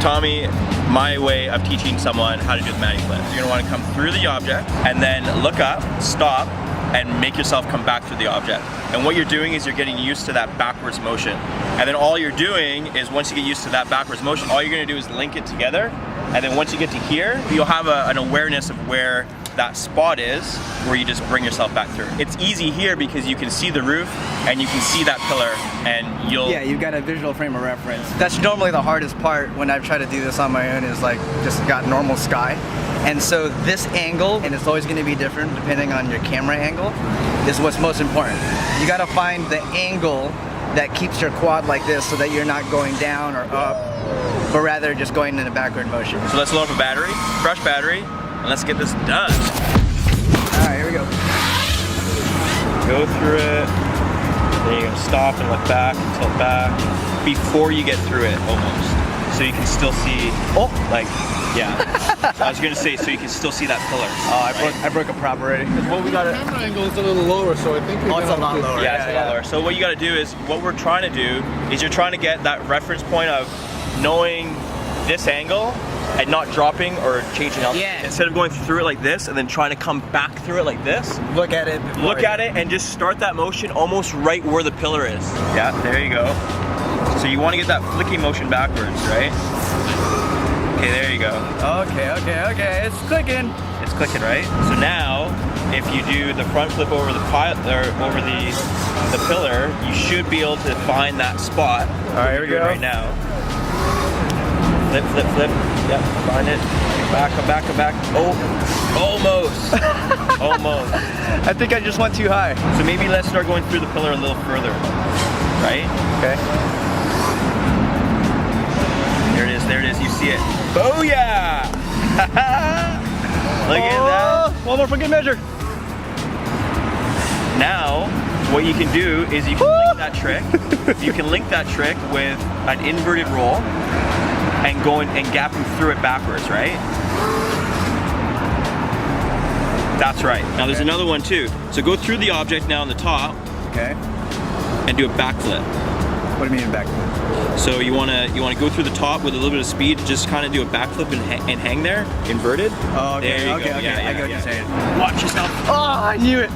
Tommy, my way of teaching someone how to do the Mattyflip. You're gonna wanna come through the object and then look up, stop, and make yourself come back through the object. And what you're doing is you're getting used to that backwards motion. And then all you're doing is once you get used to that backwards motion, all you're gonna do is link it together. And then once you get to here, you'll have an awareness of where that spot is, where you just bring yourself back through. It's easy here because you can see the roof and you can see that pillar and you'll... Yeah, you've got a visual frame of reference. That's normally the hardest part when I've tried to do this on my own, is like just got normal sky. And so this angle, and it's always gonna be different depending on your camera angle, is what's most important. You gotta find the angle that keeps your quad like this so that you're not going down or up, but rather just going in a backward motion. So let's load up a battery, fresh battery, and let's get this done. All right, here we go. Go through it, then you're gonna stop and look back and tilt back before you get through it, almost. So you can still see, like, yeah. So I was gonna say, so you can still see that pillar. Oh, I broke a prop already. What we gotta... The camera angle is a little lower, so I think it's a lot lower. Yeah, it's a lot lower. So what you gotta do is, what we're trying to do is you're trying to get that reference point of knowing this angle and not dropping or changing up. Yeah. Instead of going through it like this and then trying to come back through it like this. Look at it. Look at it and just start that motion almost right where the pillar is. Yeah, there you go. So you want to get that flicking motion backwards, right? Okay, there you go. Okay, it's clicking. It's clicking, right? So now, if you do the front flip over the over the pillar, you should be able to find that spot. All right, here we go. Right now. Flip, flip, flip. Yep, find it. Come back, come back. Oh, almost. Almost. I think I just went too high. So maybe let's start going through the pillar a little further. Right? Okay. There it is, you see it. Oh yeah! Look at that. One more for good measure. Now, what you can do is you can link that trick. You can link that trick with an inverted roll and go in and gap him through it backwards, right? That's right. Now there's another one too. So go through the object now on the top. Okay. And do a backflip. What do you mean backflip? So you wanna go through the top with a little bit of speed, just kind of do a backflip and hang there, inverted. Oh, okay, there you go. okay. Yeah, I get what you're saying. Watch yourself. Oh, I knew it.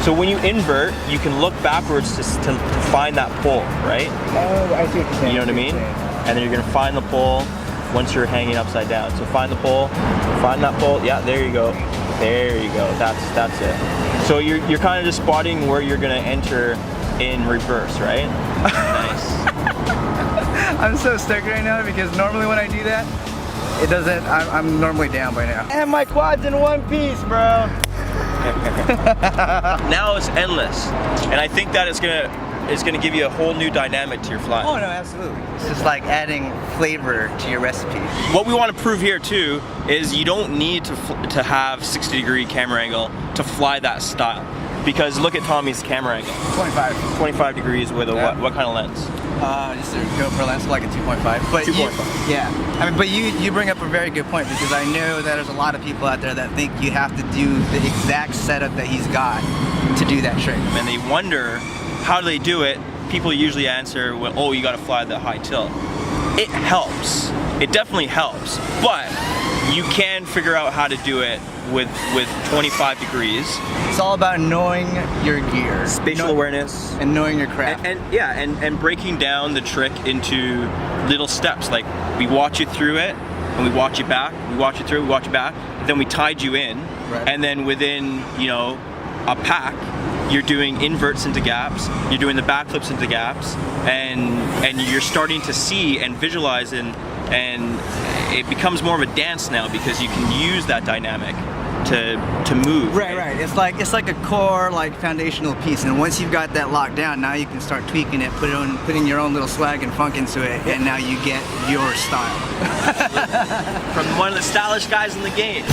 So when you invert, you can look backwards to find that pole, right? Oh, I see what you're saying. You know what I mean? And then you're gonna find the pole once you're hanging upside down. So find the pole, find that pole. Yeah, there you go. There you go. That's it. So you're kind of just spotting where you're gonna enter in reverse, right? Nice. I'm so stoked right now because normally when I do that, it doesn't. I'm normally down by now. And my quad's in one piece, bro. Now it's endless, and I think that it's gonna give you a whole new dynamic to your flying. Oh no, absolutely. It's just like adding flavor to your recipe. What we want to prove here too is you don't need to have 60-degree camera angle to fly that style, because look at Tommy's camera angle. 25 degrees with a what kind of lens? Just a GoPro lens, like a 2.5. But 2.5. Yeah. I mean, but you bring up a very good point, because I know that there's a lot of people out there that think you have to do the exact setup that he's got to do that trick. And they wonder, how do they do it? People usually answer, well, oh, you got to fly the high tilt. It helps. It definitely helps. But you can figure out how to do it with 25 degrees. It's all about knowing your gear, Spatial awareness. and knowing your craft. And breaking down the trick into little steps. Like, we watch you through it, and we watch you back. We watch you through, we watch you back. Then we tied you in, Right. and then within, you know, a pack, you're doing inverts into gaps, you're doing the backflips into gaps, and you're starting to see and visualize, and it becomes more of a dance now, because you can use that dynamic to move. Right. It's like a core, like foundational piece, and once you've got that locked down, now you can start tweaking it, putting your own little swag and funk into it, and now you get your style. From one of the stylish guys in the game.